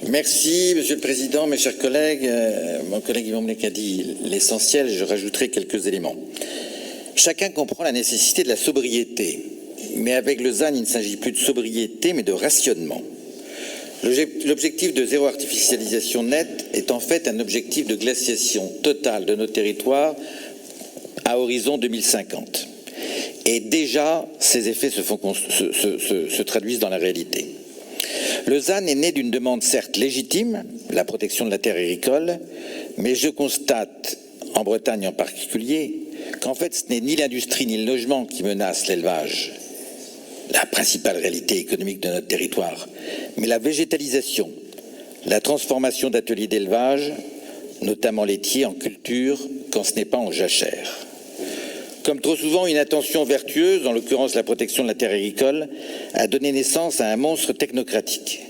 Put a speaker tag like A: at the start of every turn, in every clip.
A: Merci, Monsieur le Président, mes chers collègues. Mon collègue Yvon Mlec a dit l'essentiel, je rajouterai quelques éléments. Chacun comprend la nécessité de la sobriété, mais avec le ZAN, il ne s'agit plus de sobriété, mais de rationnement. L'objectif de zéro artificialisation nette est en fait un objectif de glaciation totale de nos territoires à horizon 2050. Et déjà, ces effets se traduisent dans la réalité. Le ZAN est né d'une demande certes légitime, la protection de la terre agricole, mais je constate, en Bretagne en particulier, qu'en fait ce n'est ni l'industrie ni le logement qui menacent l'élevage, la principale réalité économique de notre territoire, mais la végétalisation, la transformation d'ateliers d'élevage, notamment laitiers, en culture, quand ce n'est pas en jachère. Comme trop souvent, une attention vertueuse, en l'occurrence la protection de la terre agricole, a donné naissance à un monstre technocratique.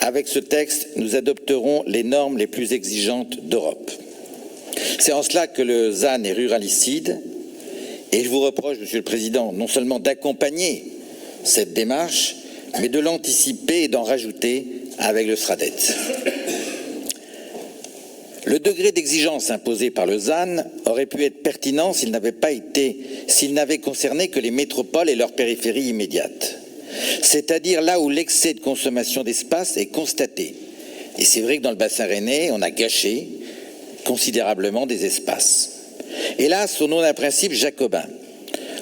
A: Avec ce texte, nous adopterons les normes les plus exigeantes d'Europe. C'est en cela que le ZAN est ruralicide, et je vous reproche, Monsieur le Président, non seulement d'accompagner cette démarche, mais de l'anticiper et d'en rajouter avec le SRADET. Le degré d'exigence imposé par le ZAN aurait pu être pertinent s'il n'avait concerné que les métropoles et leurs périphéries immédiates, c'est-à-dire là où l'excès de consommation d'espace est constaté. Et c'est vrai que dans le bassin rennais, on a gâché considérablement des espaces. Hélas, au nom d'un principe jacobin,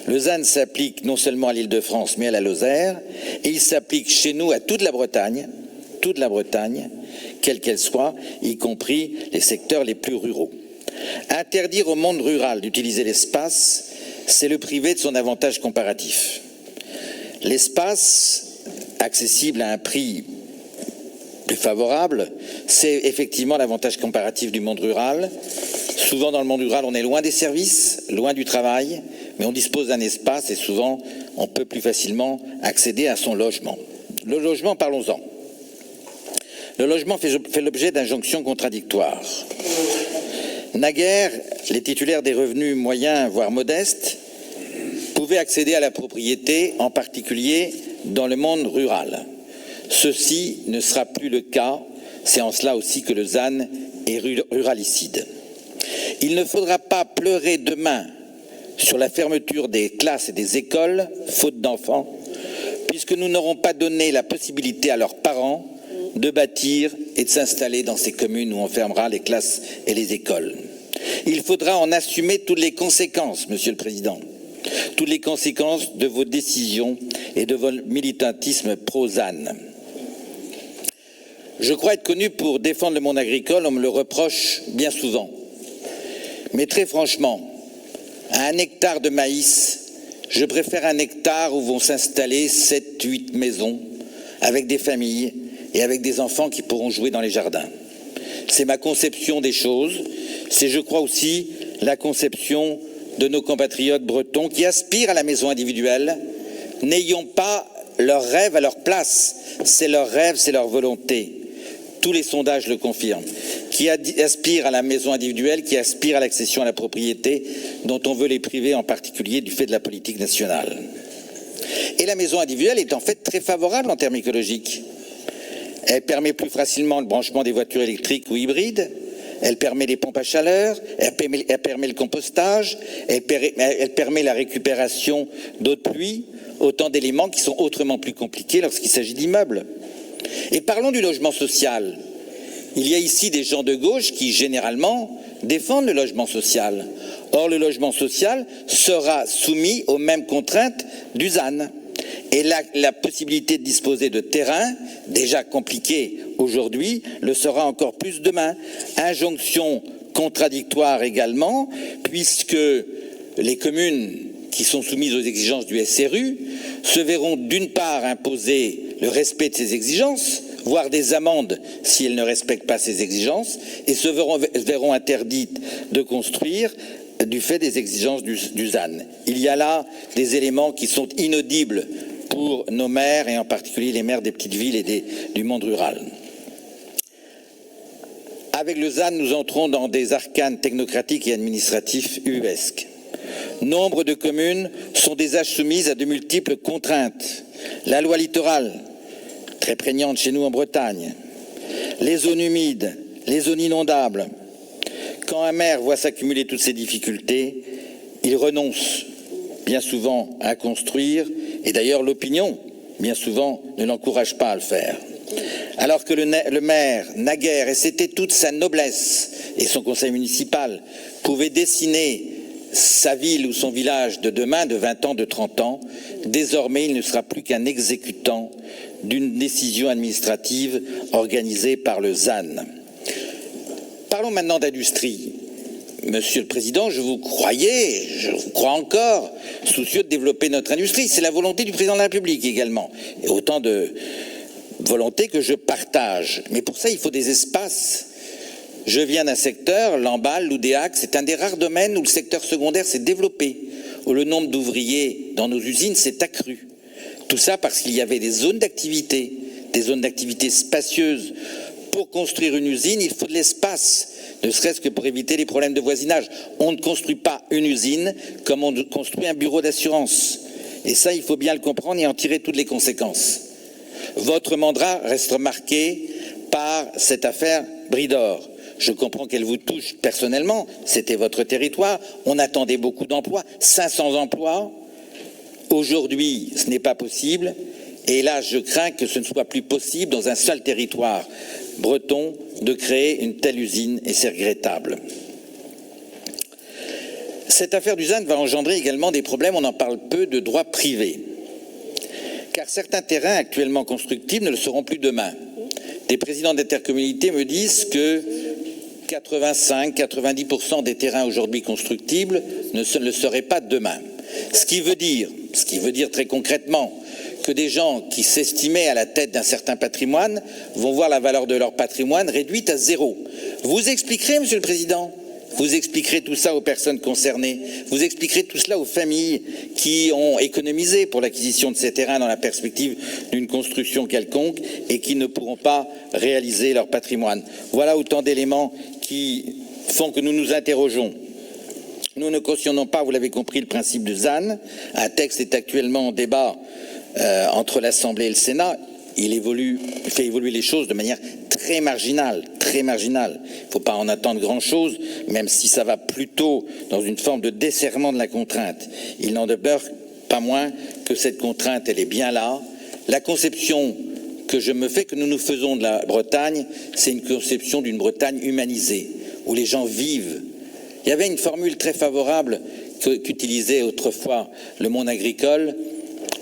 A: le ZAN s'applique non seulement à l'Île-de-France, mais à la Lozère, et il s'applique chez nous à toute la Bretagne, quelle qu'elle soit, y compris les secteurs les plus ruraux. Interdire au monde rural d'utiliser l'espace, c'est le priver de son avantage comparatif. L'espace, accessible à un prix plus favorable, c'est effectivement l'avantage comparatif du monde rural. Souvent dans le monde rural, on est loin des services, loin du travail, mais on dispose d'un espace et souvent on peut plus facilement accéder à son logement. Le logement, parlons-en. Le logement fait l'objet d'injonctions contradictoires. Naguère, les titulaires des revenus moyens, voire modestes, pouvaient accéder à la propriété, en particulier dans le monde rural. Ceci ne sera plus le cas, c'est en cela aussi que le ZAN est ruralicide. Il ne faudra pas pleurer demain sur la fermeture des classes et des écoles, faute d'enfants, puisque nous n'aurons pas donné la possibilité à leurs parents de bâtir et de s'installer dans ces communes où on fermera les classes et les écoles. Il faudra en assumer toutes les conséquences, Monsieur le Président, toutes les conséquences de vos décisions et de votre militantisme pro-ZAN. Je crois être connu pour défendre le monde agricole, on me le reproche bien souvent. Mais très franchement, à 1 hectare de maïs, je préfère 1 hectare où vont s'installer 7, 8 maisons avec des familles et avec des enfants qui pourront jouer dans les jardins. C'est ma conception des choses, c'est je crois aussi la conception de nos compatriotes bretons qui aspirent à la maison individuelle, n'ayant pas leur rêve à leur place, c'est leur rêve, c'est leur volonté. Tous les sondages le confirment, qui aspirent à la maison individuelle, qui aspirent à l'accession à la propriété, dont on veut les priver en particulier du fait de la politique nationale. Et la maison individuelle est en fait très favorable en termes écologiques. Elle permet plus facilement le branchement des voitures électriques ou hybrides, elle permet les pompes à chaleur, elle permet le compostage, elle permet la récupération d'eau de pluie, autant d'éléments qui sont autrement plus compliqués lorsqu'il s'agit d'immeubles. Et parlons du logement social. Il y a ici des gens de gauche qui, généralement, défendent le logement social. Or, le logement social sera soumis aux mêmes contraintes du ZAN. Et la possibilité de disposer de terrains, déjà compliqués aujourd'hui, le sera encore plus demain. Injonction contradictoire également, puisque les communes qui sont soumises aux exigences du SRU se verront d'une part imposer le respect de ces exigences, voire des amendes si elles ne respectent pas ces exigences, et se verront interdites de construire du fait des exigences du ZAN. Il y a là des éléments qui sont inaudibles pour nos maires, et en particulier les maires des petites villes et du monde rural. Avec le ZAN, nous entrons dans des arcanes technocratiques et administratifs ubuesques. Nombre de communes sont déjà soumises à de multiples contraintes. La loi littorale, très prégnante chez nous en Bretagne. les zones humides, les zones inondables. Quand un maire voit s'accumuler toutes ces difficultés, il renonce bien souvent à construire, et d'ailleurs l'opinion, bien souvent, ne l'encourage pas à le faire. Alors que le maire, naguère, et c'était toute sa noblesse, et son conseil municipal, pouvait dessiner sa ville ou son village de demain, de 20 ans, de 30 ans, désormais il ne sera plus qu'un exécutant d'une décision administrative organisée par le ZAN. Parlons maintenant d'industrie. Monsieur le Président, je vous crois encore soucieux de développer notre industrie. C'est la volonté du Président de la République également. Et autant de volonté que je partage. Mais pour ça, il faut des espaces. Je viens d'un secteur, l'Embal, l'Oudéac, c'est un des rares domaines où le secteur secondaire s'est développé, où le nombre d'ouvriers dans nos usines s'est accru. Tout ça parce qu'il y avait des zones d'activité spacieuses. Pour construire une usine, il faut de l'espace, ne serait-ce que pour éviter les problèmes de voisinage. On ne construit pas une usine comme on construit un bureau d'assurance. Et ça, il faut bien le comprendre et en tirer toutes les conséquences. Votre mandat reste marqué par cette affaire Bridor. Je comprends qu'elle vous touche personnellement, c'était votre territoire, on attendait beaucoup d'emplois, 500 emplois. Aujourd'hui, ce n'est pas possible. Et là, je crains que ce ne soit plus possible dans un seul territoire breton de créer une telle usine, et c'est regrettable. Cette affaire du ZAN va engendrer également des problèmes, on en parle peu, de droit privé. Car certains terrains actuellement constructibles ne le seront plus demain. Des présidents d'intercommunalités me disent que 85-90% des terrains aujourd'hui constructibles ne le seraient pas demain. Ce qui veut dire très concrètement que des gens qui s'estimaient à la tête d'un certain patrimoine vont voir la valeur de leur patrimoine réduite à zéro. Vous expliquerez, Monsieur le Président, vous expliquerez tout ça aux personnes concernées, vous expliquerez tout cela aux familles qui ont économisé pour l'acquisition de ces terrains dans la perspective d'une construction quelconque et qui ne pourront pas réaliser leur patrimoine. Voilà autant d'éléments qui font que nous nous interrogeons. Nous ne cautionnons pas, vous l'avez compris, le principe du ZAN. Un texte est actuellement en débat entre l'Assemblée et le Sénat. Il fait évoluer les choses de manière très marginale, très marginale. Il ne faut pas en attendre grand-chose, même si ça va plutôt dans une forme de desserrement de la contrainte. Il n'en demeure pas moins que cette contrainte, elle est bien là. La conception que je me fais, que nous nous faisons de la Bretagne, c'est une conception d'une Bretagne humanisée, où les gens vivent. Il y avait une formule très favorable qu'utilisait autrefois le monde agricole.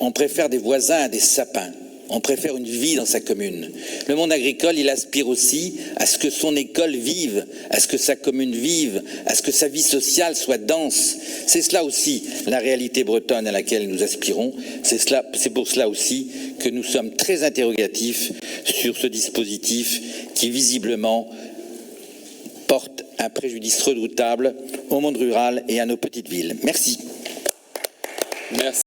A: On préfère des voisins à des sapins. On préfère une vie dans sa commune. Le monde agricole, il aspire aussi à ce que son école vive, à ce que sa commune vive, à ce que sa vie sociale soit dense. C'est cela aussi la réalité bretonne à laquelle nous aspirons. C'est pour cela aussi que nous sommes très interrogatifs sur ce dispositif qui visiblement porte un préjudice redoutable au monde rural et à nos petites villes. Merci.
B: Merci.